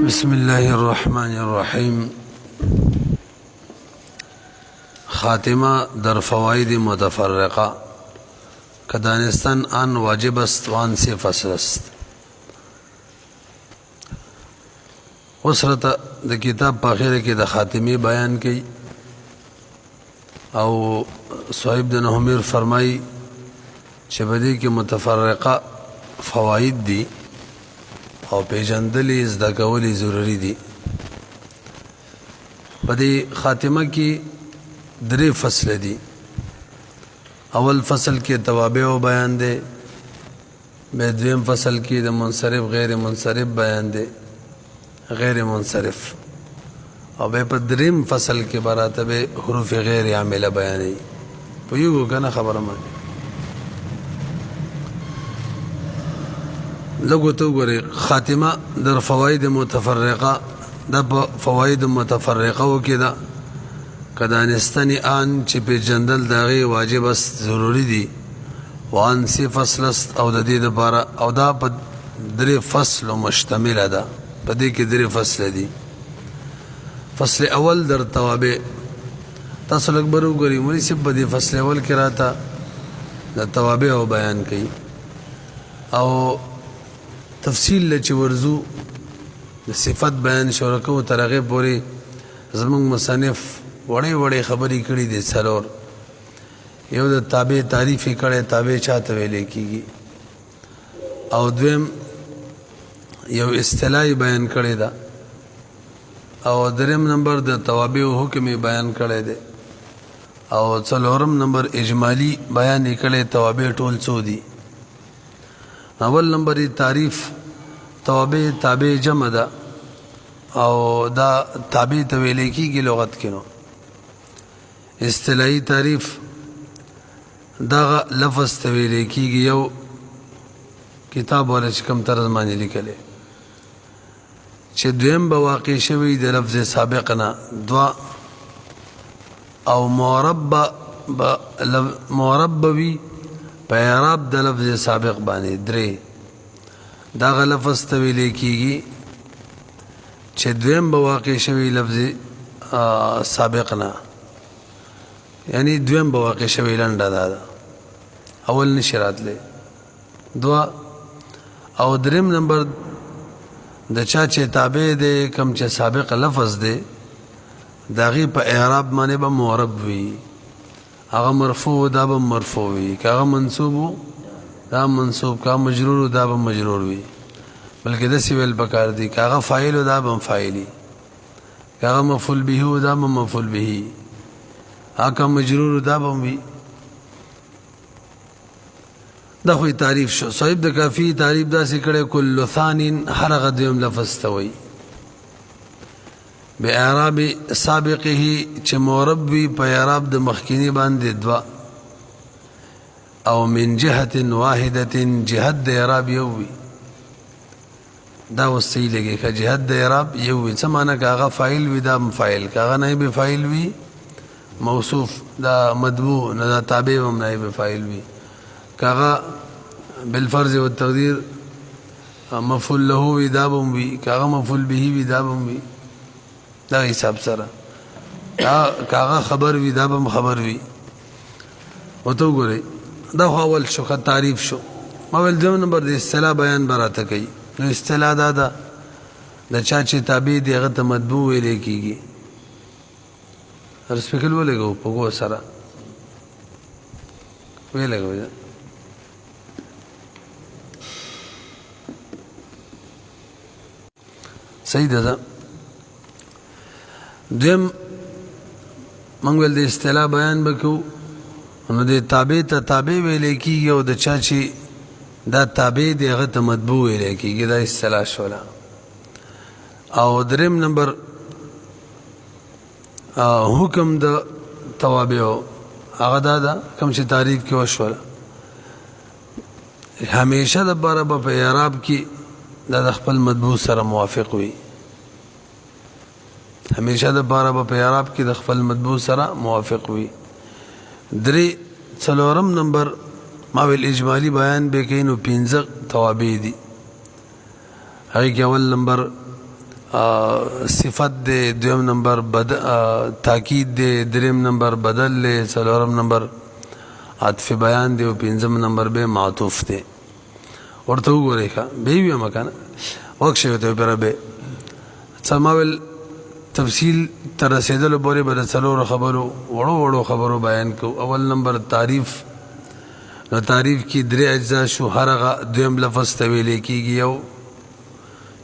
بسم الله الرحمن الرحیم. خاتمه در فواید متفرقه که دانستن آن واجب است و آن سی فصل است. اسرت د کتاب په اخر کې د خاتمه بیان کړي او صاحب د نحمیر فرمایي چې بدی کې متفرقه فواید دي او پیژندلې زده کولې ضروری دي. په دې خاتمه کې درې فصل دي. اول فصل کې توابع او بیان دي، به دویم فصل کې د منصرف غیر منصرف بیان دي، غیر منصرف، او به په دریم فصل کې براتبه حروف غیر عامله بیانې. په یو کنه خبره ما لګو ته وګورئ. خاتمه در فواید متفرقه د فواید متفرقه وکي دا کدانستنی آن چې په جندل داغي واجب است ضروری دي وان سی فصل است او د دې لپاره او دا په درې فصل مشتمل ده. په دې کې درې فصل دي. فصل اول در توابع. تاسو لږ برو ګورئ مولوی صاحب په دې فصل اول کې راته د توابع او بیان کوي او تفصیل لچ ورزو د صفات بیان شروع کوو تر هغه پورې زموږ مصنف وړې وړې خبرې کړې دي. څلور یو د تابع تعریف کړي، تابع چاته ویل کیږي، او دویم یو اصطلاحي بیان کړی دا، او دریم نمبر د توابع حکم بیان کړی دی، او څلورم نمبر اجمالی بیان کړي توابع ټول څو دي. اول نمبر تعریف توابع تابع جمع ده او دا تابع ته ویل کیږي لغت کې. نو اصطلاحي تعریف دا لفظ ته ویل کیږي. یو کتاب ولا چې کوم طرز باندې لیکلې چې دویم به واقع شوی د لفظ سابق نه دوا او مربوي په اعراب د لفظ سابق باندې درې. دا لفظ ته ویل کیږي چې دویم به واقع شوی لفظ سابق نه، یعنی دویم به واقع شوی لنډه ده، اول نشي راتلی. دوا او دریم نمبر د چا چې تابع دی کم چې سابق لفظ دی داغي په اعراب باندې به معرب وي، هغه مرفوع دا به مرفوع وي، هغه منصوب دا منصوب، کا مجرور دا به مجرور وي. بلکې د سی ویل پکار دي هغه فاعل دا به فاعلی، هغه مفعول به دا به مفعول به، هغه مجرور دا به وي. دا خو تعریف شو. صاحب د کافی تعریف دا سې کړه کل ثان هر غدیم لفظ توي به اعراب سابقه چې معرب وي په اعراب د مخکینی باندې دوا او من جهه واحده جهت د اعراب یو وي. دا وسیله کې جهت د اعراب یو وي څه معنی کاغه فاعل وي دا فاعل، کاغه نائب فاعل وي موصوف دا مدبوع نه دا تابع هم نائب فاعل وي، کاغه بالفرض والتقدير مفعول له وي دا هم وي، کاغه مفعول به وي دا هم وي. دا حساب سره کاغه خبر وي دا هم خبر وي. او ته وګورئ دا اول شو تعریف شو. اول دوم نمبر د اصطلاح بیان براته کوي. نو اصطلاح دا ده د چا چې تابع دی هغه ته مطبوع ویل کیږي. رسپیکل ولګو په کو سره ویلګو صحیح ده. دویم موږ ول د اصطلاح بیان وکړو. نو د تابع ته تابع ویل کیږي او د چا چې دا تابع دی هغه ته مطبوع ویل کیږي. دا اصطلاح شوله. او دریم نمبر حکم د توابع هغه دا کوم چې تعریف کې وشوله همیشه د بار په اعراب کې د خپل مطبوع سره موافق وي. همیشه د بار په اعراب کې د خپل مطبوع سره موافق وي. درې څلورم نمبر ما ویل اجمالی بیان به کینو 15 توابع دي. هغه کې اول نمبر صفت دے، دویم نمبر تاکید دے، دریم نمبر بدل لے، څلورم نمبر عطف بیان دی او پنځم نمبر به معطوف دی. ورته وګورئ ښه به وي مکانه وخت شوی ته پر به سماول تفصیل تر رسیدلو پورې به د څلورو خبرو وړو خبرو بیان کو. اول نمبر تعریف. نو تعریف کی درې اجزا شو. هر هغه دویم لفظ ته ویل کېږي یو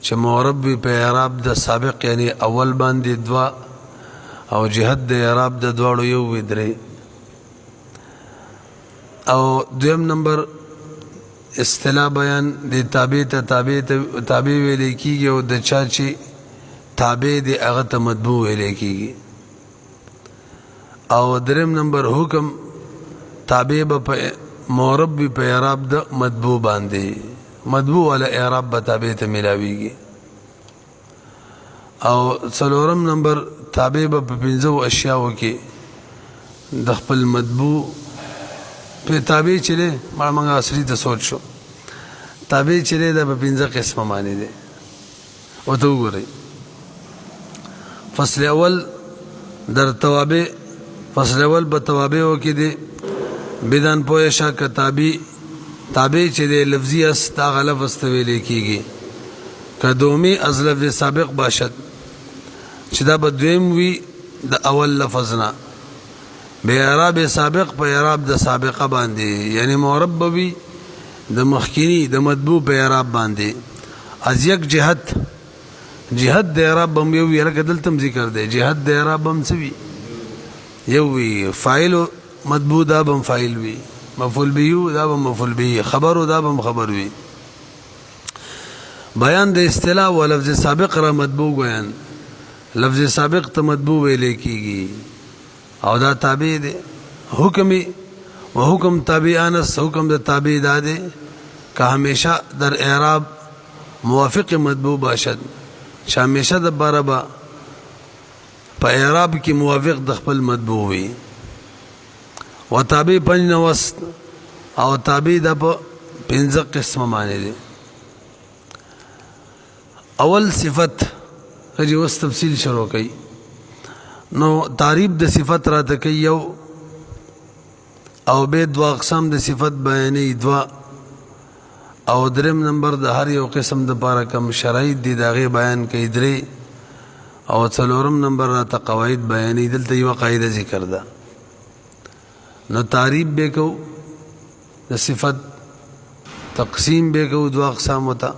چې معرب وي په اعراب د سابق یعنی اول باندې دوا او جهت د اعراب د دواړو یو وي درې. او دویم نمبر اصطلاح بیان د تابع ته تابع ویل کېږي او د چا چې تابع دی هغه ته مطبوع ویل کېږي. او دریم نمبر حکم تابع به په معرب وي په اعراب د مطبوع باندې، مطبوع والا اعراب به تابع ته ملاویږي. او څلورم نمبر تابع به په پنځو اشیاو کې د خپل مطبوع په تابع چې دی موږ اصلي ته سوچ شو تابع چې دی دا په پنځه قسمه معنی دی. ورته وګورئ فصل اول در توابع. فصل اول په توابعو کې دی بدن پوه شه که تابع چې دی لفظی است هغه لفظ ته ویل کېږي. که دومی از لفظ سابق باشد چې دا به دویم وي د اول لفظ نه به اعراب سابق په اعراب د سابقه باندې یعنی معرب به وي د مخکینی د مطبوع په اعراب باندې. از یک جهت د اعراب هم یو وي لکه دلته هم ذکر دی جهت د اعراب هم څه وي یو وي. فاعل مطبوع دا به هم فاعل وي، مفعول به دا به مفعول به، خبر دا به هم خبر وي. بیان د اصطلاح و لفظ سابق را مطبوع بیان. لفظ سابق ته مطبوع ویل کېږي او دا تابع دی. حکمی و حکم تابعان است. حکم د تابع دا دی که همیشه در اعراب موافق مطبوع باشد چې همیشه د باره به په اعراب کې موافق د خپل مطبوع وي. و تابع پنج نوست او تابع دا په پنځه قسمه معنی دی. اول صفت چې اوس تفصیل شروع کړي نو تعریف د صفت راته کوي یو او به دوا اقسام د صفت بیانې دوا او دریم نمبر د هر یو قسم د پاره کم شرایط دي دغه بیان کوي درې او څلورم نمبر راته قواعد بیانې دلته یو قاعده ذکر ده. نو تعریف به کو د صفت تقسیم به کو دوا اقسام وتا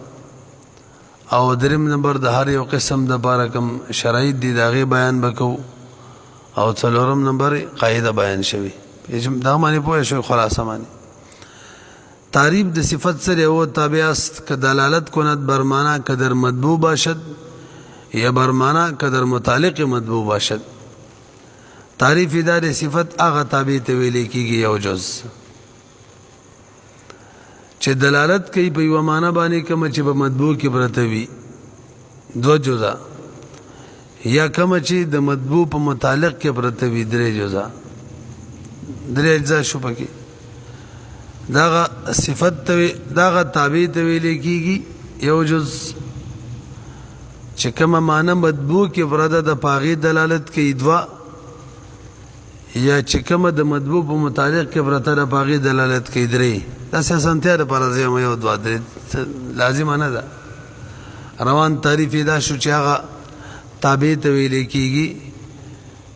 او دریم نمبر د هر یو قسم د پاره کم شرایط دي دغه بیان وکاو او څلورم نمبر قاعده بیان شوی. دا معنی پوه شو خلاصه معنی. تعریف د صفت سره او تابع است که دلالت کند بر معنی قدر مطبوع باشد یا بر معنی قدر متعلق مطبوع باشد. تعریف دار صفت هغه تابع ته ویل کېږي یو جز چې دلالت کوي په یو معنی باندې کوم چې په مطبوع کې پرته وي دو جزا یا کوم چې د مطبوع په متعلق کې پرته وي درې جزا درې اجزا شو پکې. داغه صفت ته داغه تابع ته ویل کېږي یو جز چې کوم معنی مطبوع کې پرته د پاغي دلالت کوي دوا یا چې کوم د مطبوع په متعلق کې پرته د پاغي دلالت کوي درې. دا سنتیا د پر ځای یو دوا درې لازم نه ده. روان تعریف دا شو چې هغه تابع ته ویل کېږي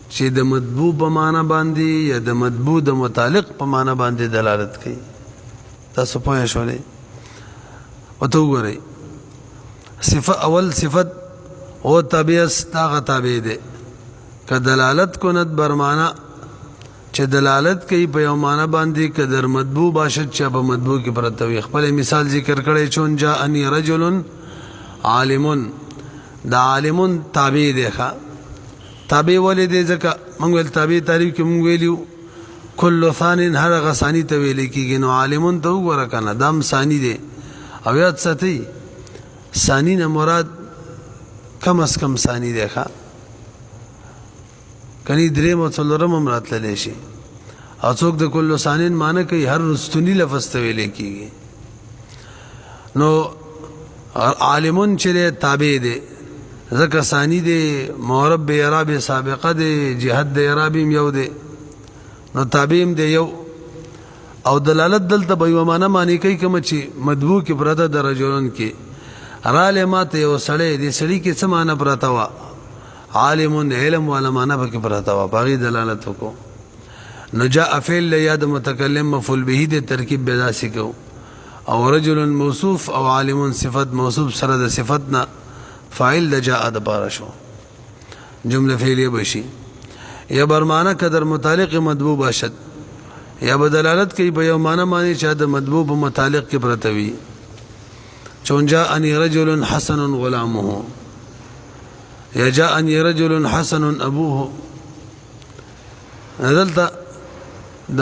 چې د مطبوع په معنی باندې یا د مطبوع د متعلق په معنی باندې دلالت کوي. تاسو پوه شئ. او ته وګورئ صفت اول صفت او تابع است هغه تابع دی که دلالت کند بر معنی چې دلالت کوي په یو معنی باندې که در مطبوع باشد چې په مطبوع کې پرته وي. خپل مثال ذکر کړی چون جاءنی رجل عالم دا عالم تابع دی. ښه تابع ولې دی ځکه موږ ول تابع تعریف کې موږ ویلو کل ثان هر هغه ثانی ته ویل کېږي. نو عالم ته وګوره کنه دام ثانی دی او یاد ساتئ ثانی نه مراد کم از کم ثانی دی. ښه کني درې مو څلورم هم راتللی شي او څوک د کل ثانین معنی کوي هر رستونی لفظ ته ویل کېږي. نو عالمون چې تابع دی ځکه ثانی دی معرب به اعراب سابقه دی جهت د اعراب یو دی نو تابعیم دی یو او دلالت دلته به یو معنا معنی کوي کوم چې مدبوع کې پرته د رجلن کې راله ماته یو سړی دی سړی کې څه معنا پرته وا عالم علم والا معنا پکې پرته وا باغی دلالت وکړو نو جاء فعل یاد متکلم مفعول به د ترکیب به داسې کو او رجل موصوف او عالم صفت موصوف سره د صفتنا فاعل د جاء د بار شو جمله فعلیه بشي یا برمانه قدر متعلق مطبوع باشد یا بدلالت کوي په یو معنا معنی چې د مطبوع په متعلق کې پرتوي چون جاءني رجل حسن غلامه یا جاءني رجل حسن ابوه دلته د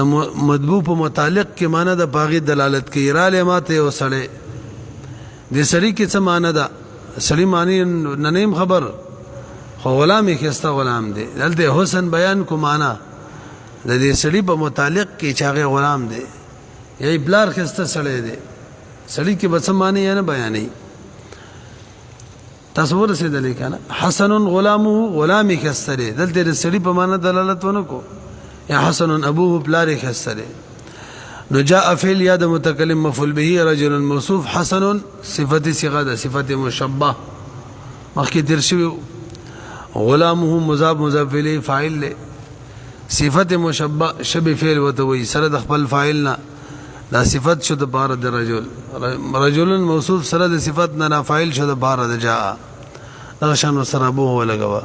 مطبوع په متعلق کې معنا د باغی دلالت کوي را لماته یو سړی د سړی کې څه معنا ده سړی معنی ننیم خبر خو غلام یې خسته غلام دی دلته حسن بیان کو معنا د دې سړی په متعلق کې چې هغه غلام دی یا بلار خسته سړی دی سړی کې بس معنی نه بیانې تصور رسیدلې کنه حسن غلامه غلام یې خسته دی دلته د سړی په معنا دلالت ونه کو یا حسن ابوه بلار یې خسته دی نو جاء فعل یا د متکلم مفعول به رجل موصوف حسن صفت صيغه ده صفت مشبه مخکې تیر شوی غلامه مضاف مضاف الیه فاعل له صفت مشبه شبه فعل وته وي سره د خپل فاعل نه دا صفت شو د بار د رجل رجل موصوف سره د صفت نه فاعل شو د بار د جاء دا شان سره ابوه ولګوا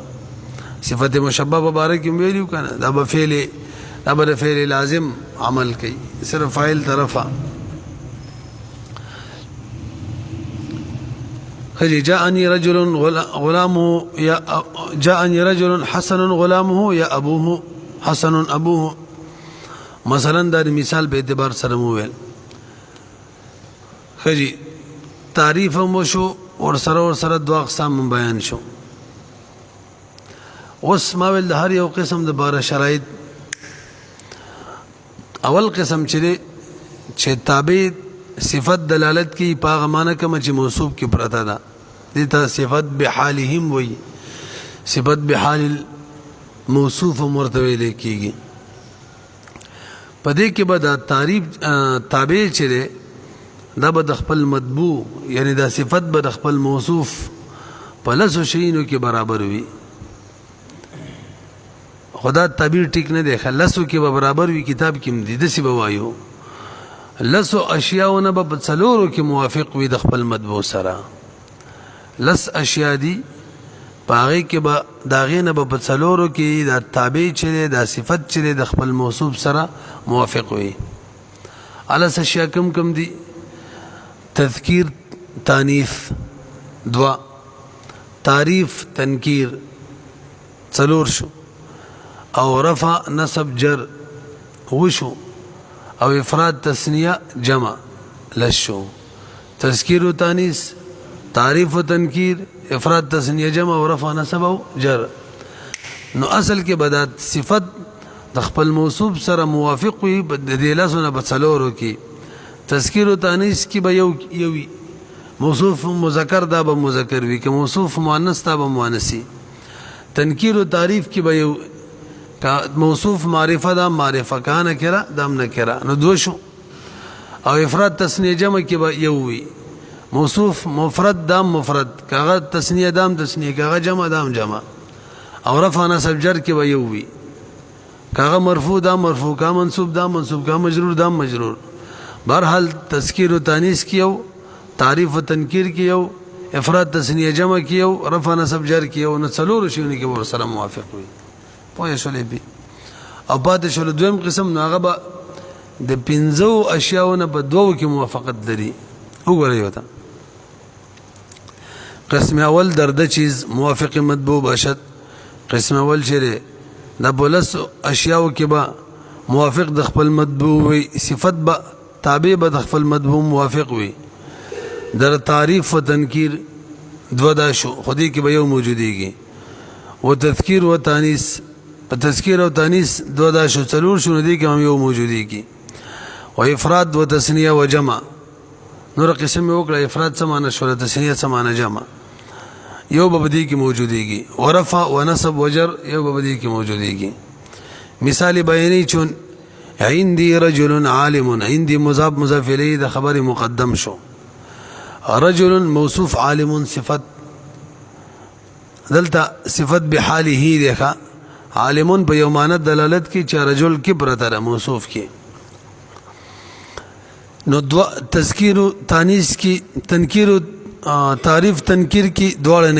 صفت مشبه مبارک ویلو کنه دا به فعل دا به فعل لازم عمل کوي صرف فاعل طرفه خلی جاءني رجل غلامه یا جاءني رجل حسن غلامه یا ابوه حسن ابوه مثلا دا مثال په اعتبار سره مو ویل خلی تعریف مو شو اور سره دوا اقسام بیان شو اوس ما ویل د هر یو قسم د بار شرایط اول قسم چې تابع صفت دلالت کی پاغه معنی کوم چې موصوف کې پرتا ده دته صفت بحالهم وي صفت بحال موصوف مرتبه لیکيږي پدې کې به دا تعریف تابع چې دا به د خپل مطبوع یعنی دا صفت به د خپل موصوف په لاسو شینو کې برابر وي خدا تعبیر ټیک نه دی خلصو کې به برابر وي کتاب کې مدي د سی بوایو لسو اشیاءونه به څلورو کې موافق وي د خپل مطبوع سره لس اشیاء دي پاره کې به داغې نه به څلورو کې دا تابع چې دا صفت چې د خپل موصوف سره موافق وي الس اشیاء کم دي تذکیر تانیث دوا تعریف تنکیر څلور شو او رفع نصب جر وشو او افراد تثنیه جمع لشو تذکیر و تانیث تعریف و تنکیر افراد تثنیه جمع او رفع نصب او جر نو اصل کې بدات صفت د خپل موصوف سره موافق وي د دې لاسونه بڅلورو کې تذکیر و تانیث کې به یو موصوف مذکر دا به مذکر وي که موصوف مؤنث دا به مؤنثي تنکیر و تعریف کې به یو موصوف معرفه دا معرفه کانه کرا دام نکرا نو دو شو او افراد تثنیه جمع کې به یو وي موصوف مفرد دام مفرد کاغه تثنیه دام تثنیه کاغه جمع دام جمع او رفع نصب جر کې به یو وي کاغه مرفوع دام مرفوع کا منصوب دام منصوب کا مجرور دام مجرور بهرحال تذکیر و تانیث کې یو تعریف و تنکیر کې یو افراد تثنیه جمع کې یو رفع نصب جر کې یو نو څلور شونه کې ور سره موافق وي پوه شولې بي او بعد شول دویم قسم نو هغه به د پنځو اشیاءونه په دوو کې موافقت لري وګورئ وته قسم اول درد چیز موافق مطبوع باشد قسم اول چیرې د بولس اشیاء کې به موافق د خپل مطبوع وي صفت به تابع به د خپل مطبوع موافق وي در تعریف و تنکیر دو دا شو خودی کې به یو موجوديږي و تذکیر و تانیث په تذکیر او تانیث دو دا شو څلور شو دي کې هم یو موجوديږي و افراد و تثنیه و جمع نور قسم وکړه افراد څه معنی شو تثنیه څه معنی جمع یو بدی کې موجودېږي، ورفع و نصب وجر یو بدی کې موجودېږي. مثال بیانی چون عندي رجل عالم، عندي مضاف مضاف الیه د خبر مقدم شو، رجل موصوف عالم صفت، دلته صفت بحاله دیکھا عالمون په یو معنی دلالت کی چې رجل کې پرته موصوف کی. نو دو تذکیر و تانیث کی تنکیر و تعریف تنکیر کی دواړه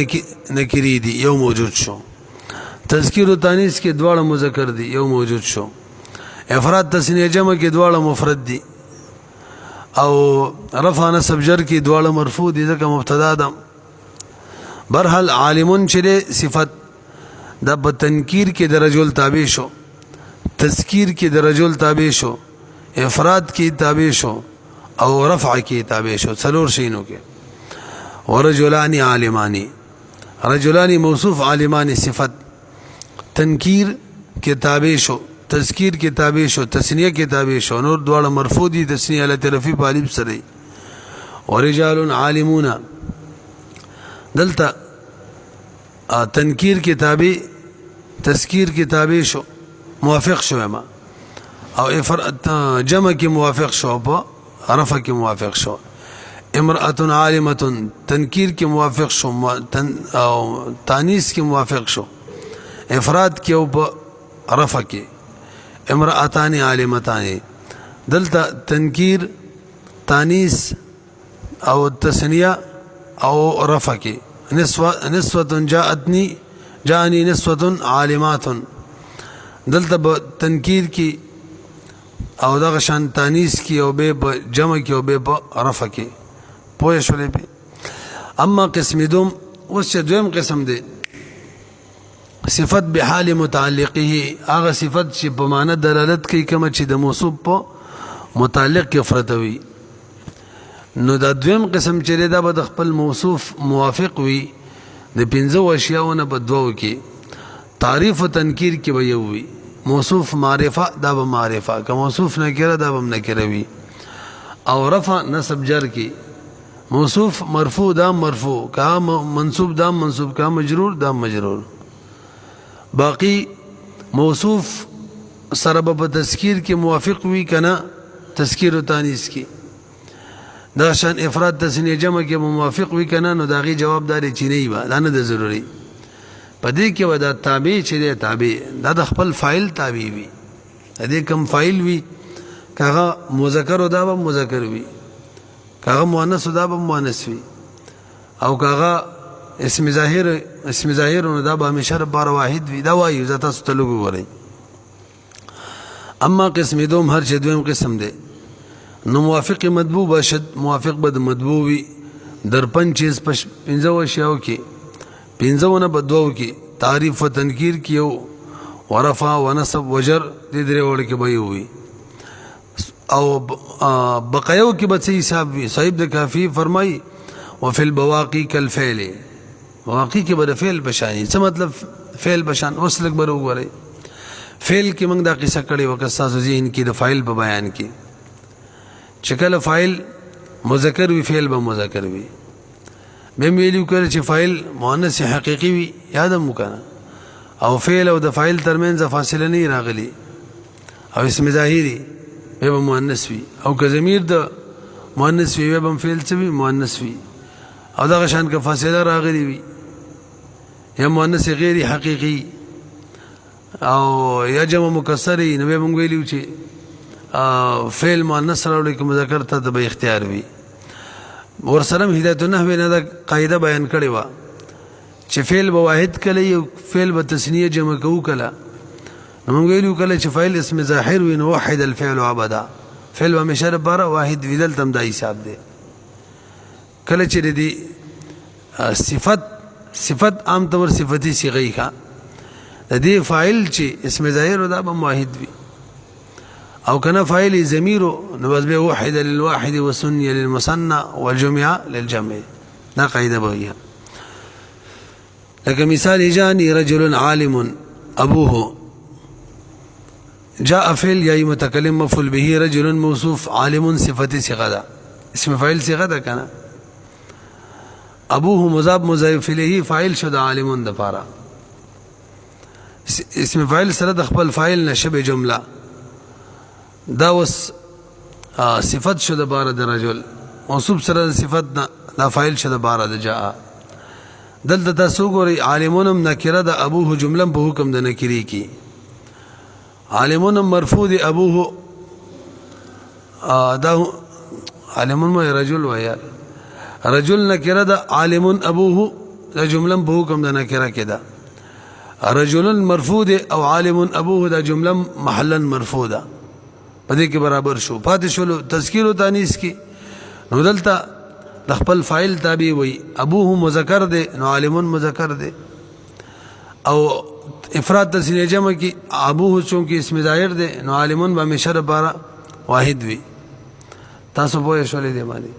نکری دي یو موجود شو، تذکیر و تانیث کی دواړه مذکر دي یو موجود شو، افراد تثنیه جمع کی دواړه مفرد دي، او رفع نصب جر کی دواړه مرفوع دي ځکه مبتدا ده. برحال عالمون چې صفت دا په تنکیر کې د رجل تابع شو، تذکیر کې د رجل تابع شو، افراد کې تابع شو او رفع کې تابع شو، څلور شینو کې. ورجلان عالمانی، رجلان موصوف عالمان صفت، تنکیر کې تابع شو، تذکیر کې تابع شو، تثنیه کې تابع شو، نور دواړه مرفوع دي تثنیه له طرفی په الف سره. ورجال عالمون دلته تنکیر کې تابع تذکیر کې تابع شو موافق شو ما، او جمع کې موافق شو په رفع کې موافق شو. امرأة عالمة تنکیر کې موافق شو او تانیث کې موافق شو، افراد کې او په رفع کې. امرأتان عالمتان دلته تنکیر تانیث او تثنیه او رفع کې. نسوة جاءني نسوة عالمات دلته تنکیر کی او دغه شان تانیث کی او به جمع کی او به رفع کی. پوه شولې په. اما قسم دوم اوس دویم قسم دی صفت بحال متعلقه، هغه صفت چې په معنی دلالت کوي کوم چې د موصوف په متعلق کې فرتوي. نو دا دویم قسم چې دا به د خپل موصوف موافق وي د پنځو اشیاءونه په دوو کې. تعریف و تنکیر کې به یو وي، موصوف معرفه دا به معرفه، که موصوف نکره دا به نکره وي. او رفع نصب جر کې موصوف مرفوع دا مرفوع، که منصوب دا منصوب، که مجرور دا مجرور. باقی موصوف سره په تذکیر کې موافق وي کنه تذکیر و تانیث کې. دا شان افراد تثنیه جمع کې موافق وي کنه، نو داغي جواب داري چې نه وي دا نه د ضروري. په دې کې ودا تابع چې دی تابع دا د خپل فاعل تابع وي، دې کم فاعل وي کاغه مذکر او دا به مذکر وي، کاغه مؤنث او دا به مؤنث وي، او کاغه اسم ظاهر نو دا به همیشه بار واحد وي. دا وایي ذات تاسو ته لګو غوړي. اما قسم دوم هر چې دویم قسم دی نو موافق مطبوع باشد، موافق بد مطبوع وي در پنځه پنځه اشیاء کې، پنځونه په دوو کې تعریف و تنکیر کې او ورفع و نصب وجر دې درې وړ کې به وي. او بقایو کې به څه حساب وي. صاحب د کافی فرمایي وفي البواقي كالفعل، واقعي کې به فعل بشانی. څه مطلب فعل بشان؟ اوس لږ به وګورئ. فعل کې موږ دا قصه کړې وکړه تاسو ذهن کې د فاعل په بیان کې چې کله فاعل مذکر وي فعل به مذکر وي. به ویلو کړ چې فاعل مؤنث حقيقي وي یاد مو کنه، او فعل او د فاعل ترمنځ فاصله نه راغلي، او اسم ظاهري به مؤنث وي، او که ضمیر د مؤنث وي به فعل څه وي مؤنث وي، او دا شان که فاصله راغلي وي یا مؤنث غیر حقيقي او یا جمع مکسر نو به مونږ ویلو چې فعل مؤنث راوړي کوم مذکر ته به اختیار وي. ورسره هدایت النحو نه دا قاعده بیان کړی و چې فعل به واحد کله یو فعل به تثنیه جمع کوو کله، نو مونږ ویلو کله چې فاعل اسم ظاهر وي نو وحد الفعل ابدا، فعل به همیشه لپاره واحد ویل تم دا حساب دی. کله چې دی صفت عام طور صفتی صيغه ښه د دې فاعل چې اسم ظاهر دا به واحد وي، او کنه فاعل ضمیر نو بس به واحد للواحد وسني للمثنى والجمع للجمع. دا قاعده به وي. لکه مثال جاني رجل عالم ابوه، جاء فعل یا متکلم مفعول به، رجل موصوف، عالم صفتی صيغه ده، اسم فاعل صيغه ده کنه. ابوه مضاف مضاف الیه فاعل شو د عالمون د پاره اسم فاعل سره د خپل فاعل نشبه جمله دا وس صفت شو د بار د رجل موصوف سره صفت دا فاعل شو د بار د جاء دلته تاسو ګورئ عالمون نکره د ابوه جمله په حکم د نکری کی عالمون مرفوع د ابوه دا عالمون مو رجل و یار رجل نکره د عالمون ابوه د جمله په حکم د نکره کې ده رجل مرفوع او عالم ابوه دا جمله محلا مرفوع ده پدې کې برابر شو پاتې شو تذکیر او تانیث کې نو دلته د خپل فاعل تابع وي ابوه مذکر ده نو عالم مذکر ده او افراد تسنیه جمع کې ابوه چونکه اسم ظاهر ده نو عالم به همیشه لپاره واحد وي تاسو په شولې دی باندې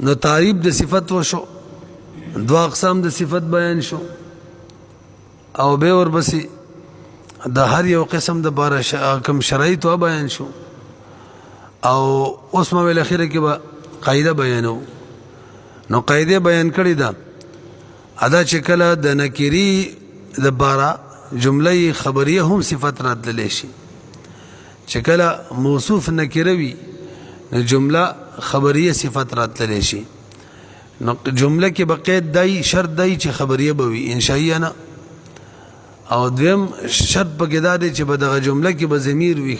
نو تعریف د صفت وشو دو اقسام د صفت بیان شو او به ورپسې د هر یو قسم د بار کم شرایط و بیان شو او اوس ما ویل اخره کې به قاعده بیانو نو قاعده بیان کړی دا ادا چې کله د نکری د بار جمله خبریه هم صفت راتللی شي چې کله موصوف نکره وي جمله خبریه صفت راتللی شي نو جمله کې بقید دای شرط دای چې خبریه بوي انشائیه نه او دویم شرط پکې دا دی چې په دغه جمله کې به ضمیر وي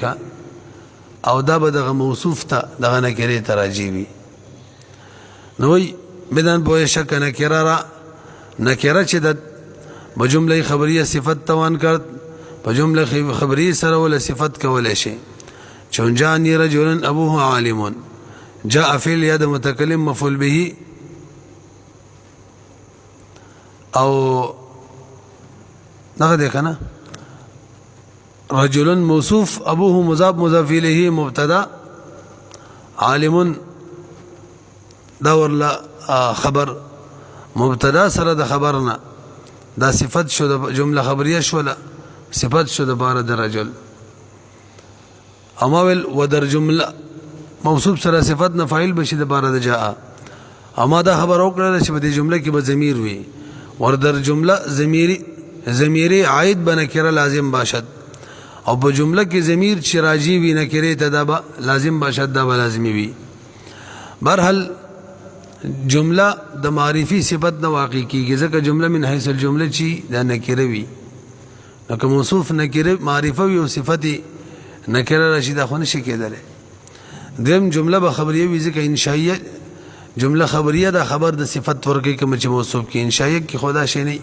او دا به دغه موصوف ته دغه نکره ته راجي وي نو وی بدن په شک نکره را نکره چې د بجمله خبریه صفت توان کړ په جمله خبریه سره ول صفت کولای شي چون جانی رجل ابوه عالم جاء فی اليد متکلم مفعول به او دغه ده کنه رجل موصوف ابوه مضاف مضاف الیه مبتدا عالم دا ورلا خبر مبتدا سره د خبرنا دا صفت شو د جمله خبریه شو صفت شو د بار د رجل اما ول ودر جمله موصوف سره صفت نه فاعل بشي د بار د جاء اما دا خبر او کړل چې په دې جمله کې به ضمیر وي وردر جمله ضمیری عائد بنکره لازم باشد او په جمله کې ضمیر چې راجی وي نکره ته دا لازم باشد دا لازمی وي برحال جمله د معرفي صفت نه واقع کیږي ځکه جمله من حيث الجمله چې دا نکره وي نو که موصوف نکره معرفه وي او صفت نکره راشي دا خو نشي کېدلی دیم جمله به خبریه وي ځکه انشائیه جمله خبریه دا خبر د صفت ورګي کوم چې موصوف کې انشائیه کې خدا شي نه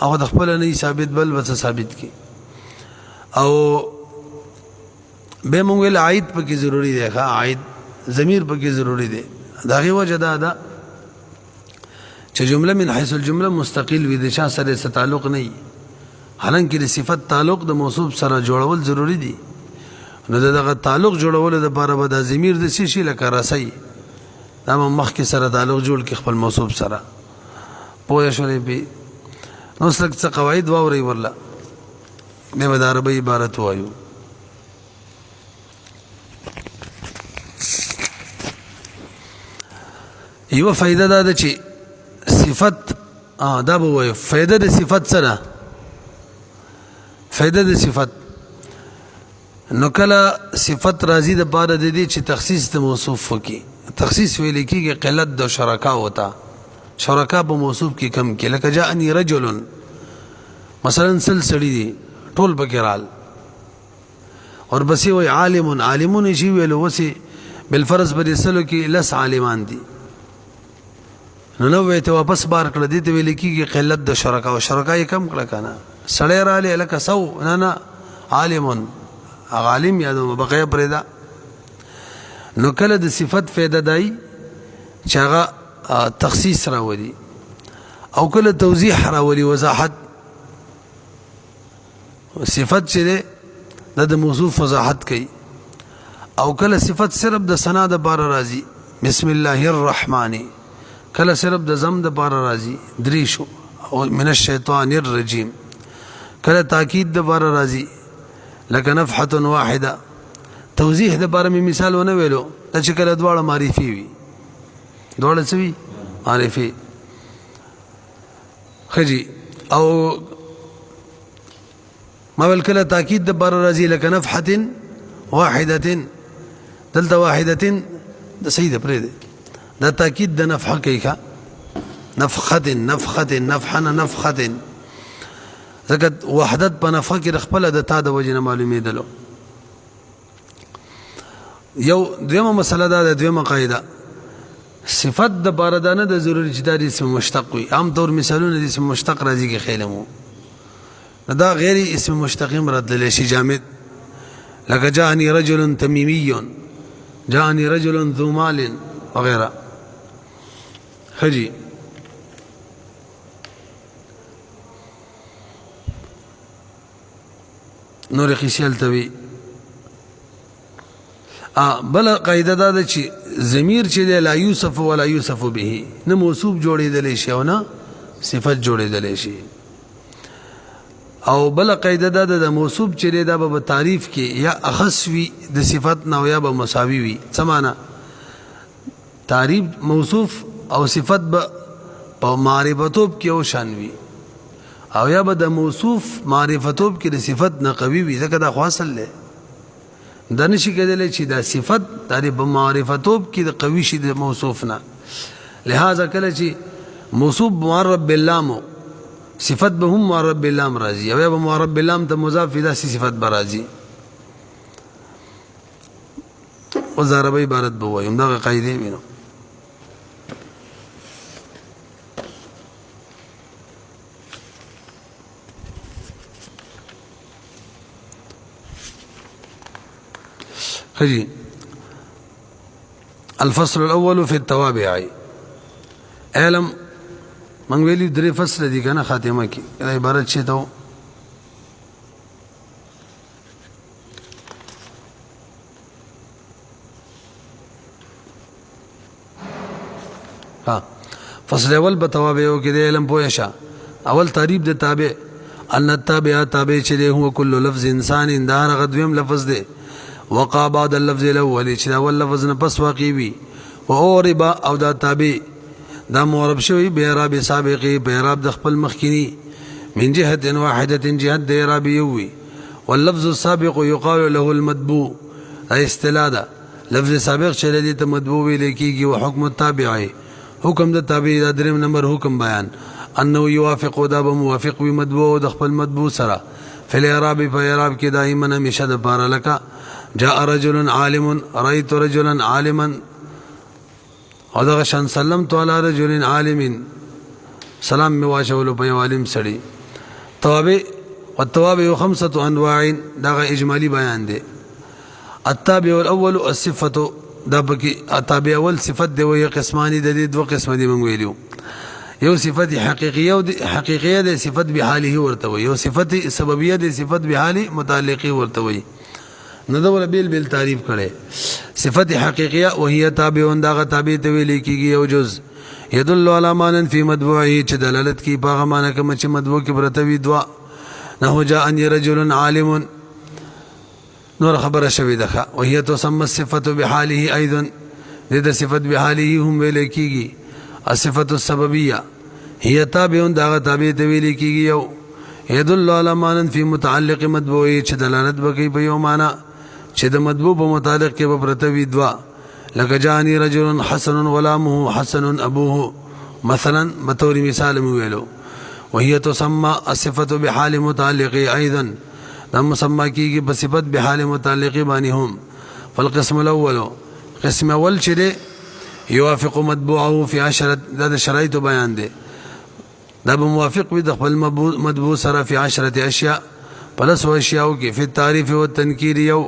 او د خپل نه ثابت بل وڅ ثابت کی او به مونږ ول عید په کې ضروری دی ښا عید ضمیر په کې ضروری دی دا غي وجه دا چې جمله من حيث الجمله مستقل وي د شا سره تعلق نه حالانکه د صفت تعلق د موصوف سره جوړول ضروری دی نو دغه تعلق جوړول د لپاره به د ضمیر د شي لکه راسي دا مخ کې سره تعلق جوړ کې خپل موصوف سره پوه شولې به نو څه قواعد واوري ورلا به د عربی عبارت وایو یو فائدہ دا چې صفت دا به وایو فائدہ د صفت سره فائدہ د صفت نو کله صفت راضی د بار د دې چې تخصیص د موصوف وکي تخصیص ویل کېږي قلت د شرکا ہوتا شرکا په موصوف کې کم کې لکه جاءنی رجل مثلا سلسلی دی ټول بکرال اور بسی وی عالمون شي ویلو وسی بالفرض پر سلو کې لس عالمان دي نو ته واپس بار کړ دي ته ویل کېږي قلت د شرکا او شرکا یې کم کړه کنه سړی را لې لکه سو نه عالمون عالم یادو بقیا پرېدا نو کله د صفت فائدہ دای چې هغه تخصیص راولي او کله توضیح راولي وضاحت صفت چې د موصوف وضاحت کوي او کله صفت صرف د ثنا د بار راضي بسم الله الرحمن کله صرف د زم د بار راضي دریشو او من الشیطان الرجیم کله تاکید د بار راضي لکه نفحه واحده توضیح د بار می مثال ونه ویلو چې کله دواړه معرفي وي دواړه څه وي معرفي خجي او ما ویل کله تاکید د بار راځي لکه نفحه واحده دلته واحده د صحیح ده پرې ده دا تاکید د نفحه کوي ښه نفخه نفخه ځکه وحدت په نفخه کې خپل د تا د وجه نه معلومېدلو یو دویمه مسله دا ده دویمه قاعده صفت د باردانه د ضروري چې دا د اسم مشتق وي عام طور مثالونه د اسم مشتق راځي کې خیلمو دا غیر اسم مشتقیم رد شي جامد لکه جاءني رجل تميمي جاءني رجل ذو مال وغيره حجي نور قیسیل توی بل قاعده دا ده چې ضمیر چې لا یوسف ولا یوسف به نه موصوف جوړېدلی شي او نه صفت جوړېدلی شي او بل قاعده دا ده د موصوف چې دا به تعریف کې یا اخص وي د صفت نه یا به مساوي وي څه معنا تعریف موصوف او صفت به په معرفتوب کې او شان وي او یا به د موصوف معرفتوب کې د صفت نه قوي وي ځکه دا خو اصل دی دا نشي کېدلی چې دا صفت د معرفتوب کې د قوي شي د موصوف نه لہذا کله چې موصوف معرب باللام صفت به هم معرب باللام راځي او یا به معرب باللام ته مضاف الی صفت به راځي او ضربه عبارت به وایي همدغه قاعده وینو خجي الفصل الاول في التوابع علم من ویلی درې فصل دي کنه خاتمه کې دا عبارت شي ته فصل اول بتوابع کې د علم پوه شه اول تعریف د تابع ان التابع تابع چې هو كل لفظ انسان دار غدویم لفظ دی وقع بعد اللفظ الاول چې اول لفظ نه پس واقع وي او ربا او دا تابع دا معرب شوی به اعراب سابقی به اعراب د خپل مخکینی من جهه واحده جهه د اعراب یوي واللفظ السابق يقال له المتبوع اصطلاح دا لفظ سابق چې لدی ته متبوع ویل کیږي او حکم التابع حکم د تابع د دریم نمبر حکم بیان انه يوافق دا به موافق وي متبوع د خپل متبوع سره فل اعراب په اعراب کې دائما همیشه د بار لك جاء رجل عالم رايت رجلا عالما او دا شان سلمت على رجل عالم سلام می واچولو په عالم سړي توابع والتوابع خمسه انواع دا اجمالی بیان دی التابع الاول الصفه دا بکی التابع اول صفت دی وهي قسمان د دې دوه قسم دي موږ ویلو یو صفت حقیقیه او حقیقیه د صفت به حاله ورته وي یو صفت سببیه د صفت به حاله متعلقه ورته وي ندول بیل تعریف کړي صفت حقیقیه وهي تابع دا تابع ته ویل کیږي او جز يدل على معنى في مدبوعه چې دلالت کوي په معنا کوم چې مدبوع کې برتوي دوا نه جاء ان رجل عالم نور خبره شوی ده وهي تسمى الصفه بحاله ايضا د صفت بحاله هم ویل کیږي الصفه السببيه هي تابع دا تابع ته ویل کیږي او يدل على معنى في متعلق مدبوعه چې دلالت وکړي په یو معنا چې د مطبوع په متعلق کې به پرتوي دوا لکه جاني رجل حسن غلامه حسن ابوه مثلا بطور مثال ویلو وهي تسمى الصفه بحال متعلق ايضا دا مسمى کیږي په صفت بحال متعلق باندې هم فالقسم الاول قسم اول چې يوافق مطبوعه في 10 دا شرایط بیان دي دا موافق وي د خپل مطبوع سره في 10 اشیاء پلس و اشیاء کې في التعريف والتنكير یو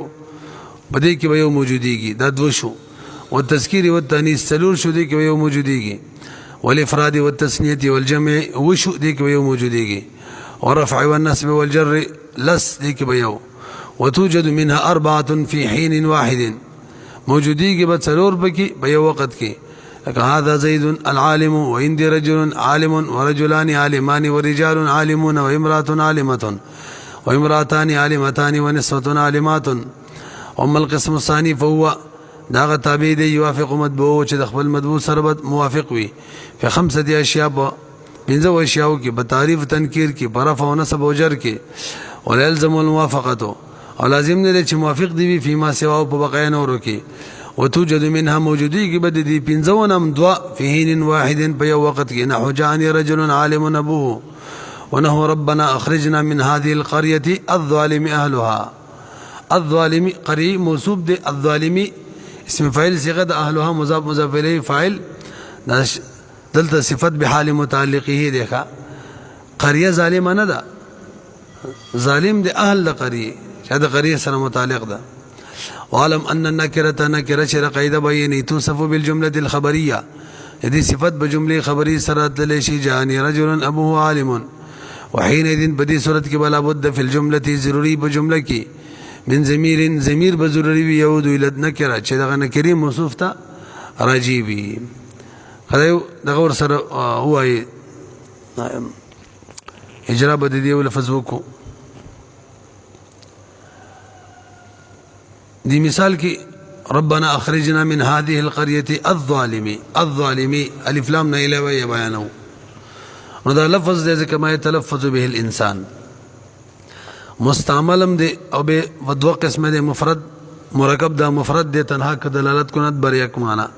بدې کې به یو موجوديږي دا دو شو او تذکیر او تانیث څلور شو دي کې به یو موجوديږي والافراد والتثنیه والجمع وشو دي کې به یو موجوديږي ورفع والنصب والجر لس دي کې به یو وتوجد منها اربعه في حين واحد موجوديږي به څلور بکی به یو وخت کې هذا زيد العالم وعندي رجل عالم ورجلان عالمان ورجال عالمون وامراه عالمه وامراتان عالمتان ونسوه عالمات أما القسم الثاني فهو دا غ تابع دی یوافق مطبوع چې د خپل مطبوع سره موافق وي په خمسه اشیاء په پنځه اشیاء کې په تعریف تنکیر کې په رفع او نصب او جر کې ولزم الموافقه او لازم نه چې موافق دی فيما سوا او په بقایا نورو کې وتوجد منها موجودی کې بد دي پنځه نم دوا في حين واحد په یو وخت کې نحو جاني رجل عالم ابوه ونحو ربنا اخرجنا من هذه القريه الظالم اهلها الظالم قري موصوف دي الظالمي اسم فاعل صيغه اهلها مضاف مضاف اليه فاعل دلته صفت بحال متعلقه دیکھا قريه ظالم نه ده ظالم دي اهل القريه شاده قريه سره متعلق ده وعلم ان النكره نكره شر قيد بين توصف بالجمله الخبريه هذه صفت بجمله خبريه سره تلشي جاني رجل ابوه عالم وحينئذ بدي صورت کې بلا بد في الجمله ضروري بجمله کې من ضمير بضروري يعود الى نكره چې دغه نکری موصوف ته راجي وي خدای دغه ور سره هوای اجرا بد دی ول لفظ وکړو دي مثال کې ربنا اخرجنا من هذه القريه الظالم الف لام نه اله بیانو نو دا لفظ دې کما يتلفظ به الانسان مستعملم دي او به ودو قسم دي مفرد مرکب دا مفرد دي تنها ک دلالت کند بر یک معنا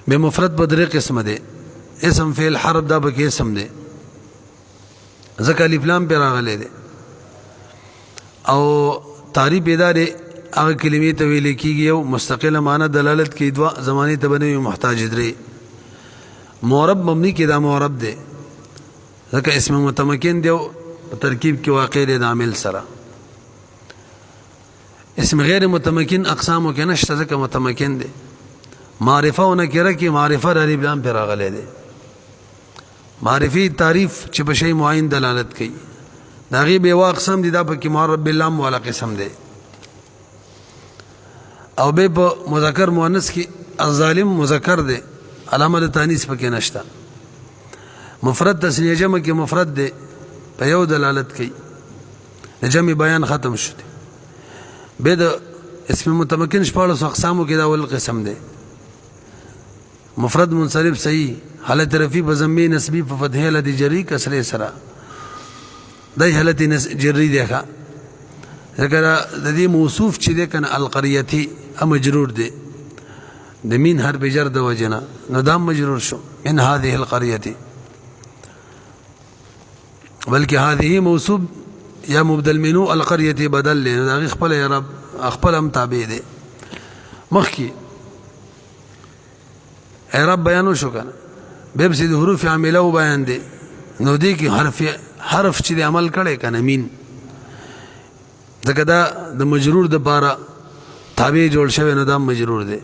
به مفرد بدر قسم دي اسم فعل حرف دا به اسم دي ذکر الف لام پر راغله دي او تعریف پیدا دي هغه کلمې ته ویل کیږي او مستقله معنا دلالت کوي دوا زمانه ته بنوي محتاج دري مورب مبني کې دا مورب دي ځکه اسم متمکن دی ترکیب کې واقع دی د عامل سره اسم غیر متمکن اقسامو کې نشته ځکه متمکن دی معرفه او نکره کې معرفه د الف لام پر راغلي دي معرفي تعریف چې په شی معین دلالت کوي دا غي به واقسم دي دا په کې معرب باللام ولا قسم دی او به په مذکر مؤنث کې الظالم مذکر دی علامه د تانیث پکې نشته مفرد تسنیه جمع کې مفرد دی په یو دلالت کوي د جمع بیان ختم شو به د اسم متمکن شپاړو اقسامو کې دا ول قسم دی مفرد منصرف صحیح حالت رفی بضمی نسبی په فتحه لدی جری کسره سره دای حالت جری دی ښا ذکر د دې موصوف چې د کنه القريتي مجرور دی د مين حرف جر د وجنا نو دا مجرور شو من هذه القريه بلکې هذه موصوف یا مبدل منه القريه بدل له دا خپل یا رب خپل هم تابع دی مخکي اعراب بیانو شو کنه به بس د حروف عامله بیان دی نو دی کی حرف چې عمل کړي کنه مين ځکه دا د مجرور د بارا تابع جوړ شوی نو دا مجرور دی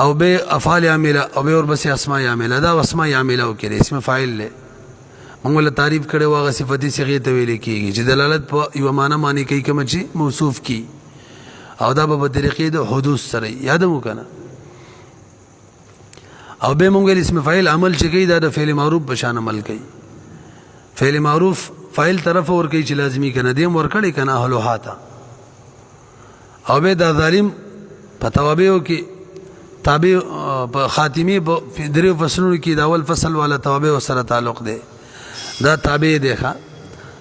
او به افعال عامله او به اور بس اسماء عامله دا اسماء عامله او کې اسم فاعل له موږ له تعریف کړي واغه صفتی صيغه ته ویل کېږي چې دلالت په یو معنا معنی کوي کوم چې موصوف کی او دا په طریقې د حدوث سره یاد مو کنه او به موږ اسم فاعل عمل چې کوي دا د فعل معروف په شان عمل کوي فعل معروف فاعل طرف ور کوي چې لازمی کنه دیم ور کړي کنه اهلوحاتا او به دا ظالم په توابعو کې تابع په خاتمه په درو فصلونو کې دا اول فصل والا توابع سره تعلق دی دا تابع دی ښا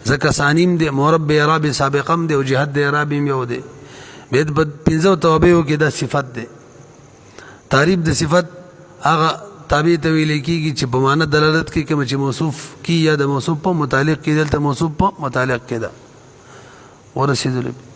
ځکه ثانیم دی مرب اعراب سابقم دی او جهت دی اعراب یو دی به په پنځو توابعو کې دا صفت دی تعریف د صفت هغه تابع ته ویل کېږي چې په معنا دلالت کوي کوم چې موصوف کی یا د موصوف په متعلق کې دلته موصوف په متعلق کې ده ورسېدل